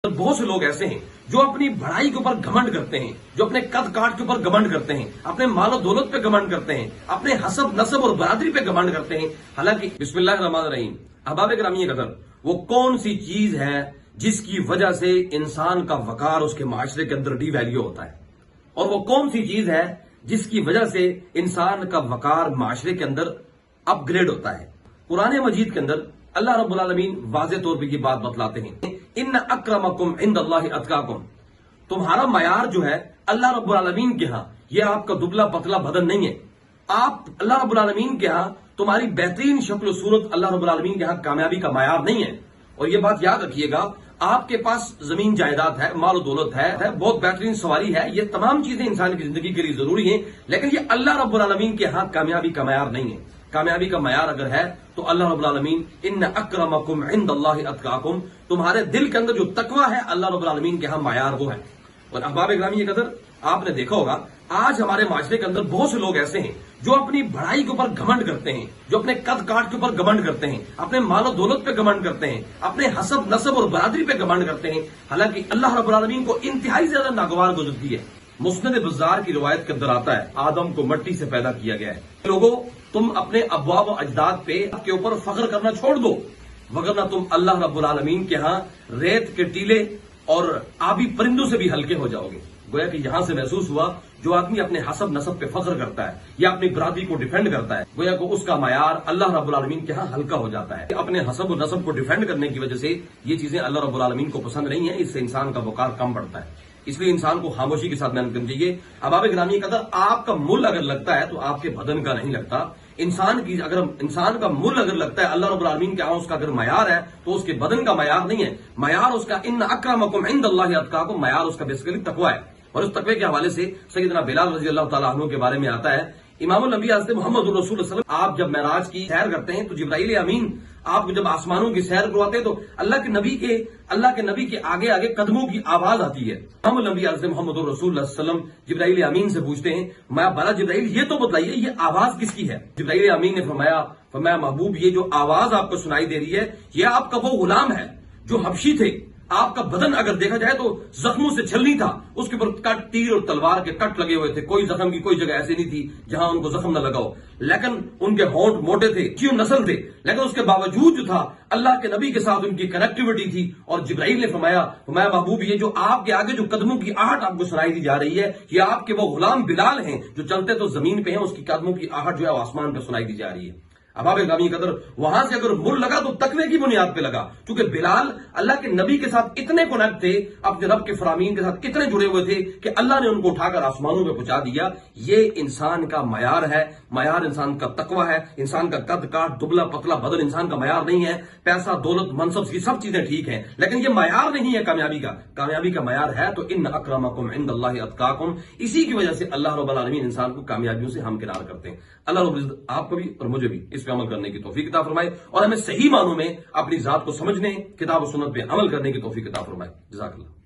بہت سے لوگ ایسے ہیں جو اپنی بڑائی کے اوپر گھمنڈ کرتے ہیں، جو اپنے قد کاٹ کے اوپر گھمنڈ کرتے ہیں، اپنے مال و دولت پہ گھمنڈ کرتے ہیں، اپنے حسب نسب اور برادری پہ گھمنڈ کرتے ہیں۔ حالانکہ بسم اللہ الرحمن الرحیم، احباب گرامی قدر، وہ کون سی چیز ہے جس کی وجہ سے انسان کا وقار اس کے معاشرے کے اندر ڈی ویلیو ہوتا ہے، اور وہ کون سی چیز ہے جس کی وجہ سے انسان کا وقار معاشرے کے اندر اپ گریڈ ہوتا ہے۔ قرآن مجید کے اندر اللہ رب العالمین واضح طور پہ یہ بات بتلاتے ہیں، ان اکرمکم عند اللہ اتقاکم، تمہارا معیار جو ہے اللہ رب العالمین کے ہاں یہ آپ کا دبلا پتلا بدن نہیں ہے۔ آپ اللہ رب العالمین کے ہاں تمہاری بہترین شکل و صورت اللہ رب العالمین کے ہاں کامیابی کا معیار نہیں ہے۔ اور یہ بات یاد رکھیے گا، آپ کے پاس زمین جائیداد ہے، مال و دولت ہے، بہت بہترین سواری ہے، یہ تمام چیزیں انسان کی زندگی کے لیے ضروری ہیں، لیکن یہ اللہ رب العالمین کے ہاں کامیابی کا معیار نہیں ہے۔ کامیابی کا معیار اگر ہے تو اللہ رب العالمین ان اکرمکم عند اللہ اتقاکم، تمہارے دل کے اندر جو تقوی ہے اللہ رب العالمین کے ہاں معیار وہ ہے۔ اور احباب گرامی قدر، آپ نے دیکھا ہوگا آج ہمارے معاشرے کے اندر بہت سے لوگ ایسے ہیں جو اپنی بڑائی کے اوپر گھمنڈ کرتے ہیں، جو اپنے قد کاٹ کے اوپر گھمنڈ کرتے ہیں، اپنے مال و دولت پہ گھمنڈ کرتے ہیں، اپنے حسب نسب اور برادری پہ گھمنڈ کرتے ہیں، حالانکہ اللہ رب العالمین کو انتہائی زیادہ ناگوار گزرتی ہے۔ مسند بزار کی روایت کے اندر آتا ہے، آدم کو مٹی سے پیدا کیا گیا ہے۔ لوگوں، تم اپنے ابوا و اجداد پہ کے اوپر فخر کرنا چھوڑ دو، وگرنہ تم اللہ رب العالمین کے ہاں ریت کے ٹیلے اور آبی پرندوں سے بھی ہلکے ہو جاؤ گے۔ گویا کہ یہاں سے محسوس ہوا جو آدمی اپنے حسب نسب پہ فخر کرتا ہے یا اپنی برادری کو ڈیفینڈ کرتا ہے، گویا کہ اس کا معیار اللہ رب العالمین کے ہاں ہلکا ہو جاتا ہے۔ اپنے حسب و نسب کو ڈیفینڈ کرنے کی وجہ سے یہ چیزیں اللہ رب العالمین کو پسند نہیں ہیں، اس سے انسان کا وقار کم بڑھتا ہے۔ اس لیے انسان کو خاموشی کے ساتھ محنت کرنی چاہیے۔ احباب گرامی قدر، آپ کا مل اگر لگتا ہے تو آپ کے بدن کا نہیں لگتا۔ انسان کا مل اگر لگتا ہے اللہ رب العالمین کے ہاں اس کا اگر معیار ہے تو اس کے بدن کا معیار نہیں ہے، معیار اس کا ان اکرمکم عند اللہ اتقاکم، معیار اس کا بیسیکلی تقوی ہے۔ اور اس تقوی کے حوالے سے سیدنا بلال رضی اللہ تعالیٰ عنہ کے بارے میں آتا ہے، امام الانبیاء حضرت محمد الرسول صلی اللہ علیہ وسلم، آپ جب معراج کی سیر کرتے ہیں تو جبرائیل امین آپ کو جب آسمانوں کی سیر کرواتے ہیں تو اللہ کے نبی کے آگے آگے قدموں کی آواز آتی ہے۔ امام الانبیاء حضرت محمد الرسول صلی اللہ علیہ وسلم جبرائیل امین سے پوچھتے ہیں، میں بلا جبرائیل یہ تو بتائیے یہ آواز کس کی ہے؟ جبرائیل امین نے فرمایا محبوب، یہ جو آواز آپ کو سنائی دے رہی ہے یہ آپ کا وہ غلام ہے جو حبشی تھے، آپ کا بدن اگر دیکھا جائے تو زخموں سے چھلنی تھا، اس کے اوپر کٹ، تیر اور تلوار کے کٹ لگے ہوئے تھے، کوئی زخم کی کوئی جگہ ایسی نہیں تھی جہاں ان کو زخم نہ لگا ہو، لیکن ان کے ہونٹ موٹے تھے، کیوں نسل تھے، لیکن اس کے باوجود جو تھا اللہ کے نبی کے ساتھ ان کی کنیکٹیوٹی تھی۔ اور جبرائیل نے فرمایا محبوب، یہ جو آپ کے آگے جو قدموں کی آہٹ آپ کو سنائی دی جا رہی ہے یہ آپ کے وہ غلام بلال ہیں جو چلتے تو زمین پہ ہیں، اس کی قدموں کی آہٹ جو ہے وہ آسمان پہ سنائی دی جا رہی ہے۔ احباب گرامی قدر، وہاں سے اگر مل لگا تو تقوی کی بنیاد پہ لگا، کیونکہ بلال اللہ کے نبی کے ساتھ اتنے کنیکٹ تھے، اپنے رب کے فرامین کے ساتھ اتنے جڑے ہوئے تھے کہ اللہ نے ان کو اٹھا کر آسمانوں پہ پہنچا دیا۔ یہ انسان کا معیار ہے، معیار انسان کا تقوی ہے۔ انسان کا قد کاٹ، دبلا پتلا بدن انسان کا معیار نہیں ہے۔ پیسہ، دولت، منصب کی سب چیزیں ٹھیک ہیں، لیکن یہ معیار نہیں ہے کامیابی کا۔ کامیابی کا معیار ہے تو ان اکرمکم عند اللہ اتقاکم، اسی کی وجہ سے اللہ رب العالمین انسان کو کامیابیوں سے ہمکنار کرتے ہیں۔ اللہ رب العزت آپ کو بھی اور مجھے بھی اس پہ عمل کرنے کی توفیق عطا فرمائے، اور ہمیں صحیح معنوں میں اپنی ذات کو سمجھنے، کتاب و سنت پہ عمل کرنے کی توفیق عطا فرمائے۔ جزاک اللہ۔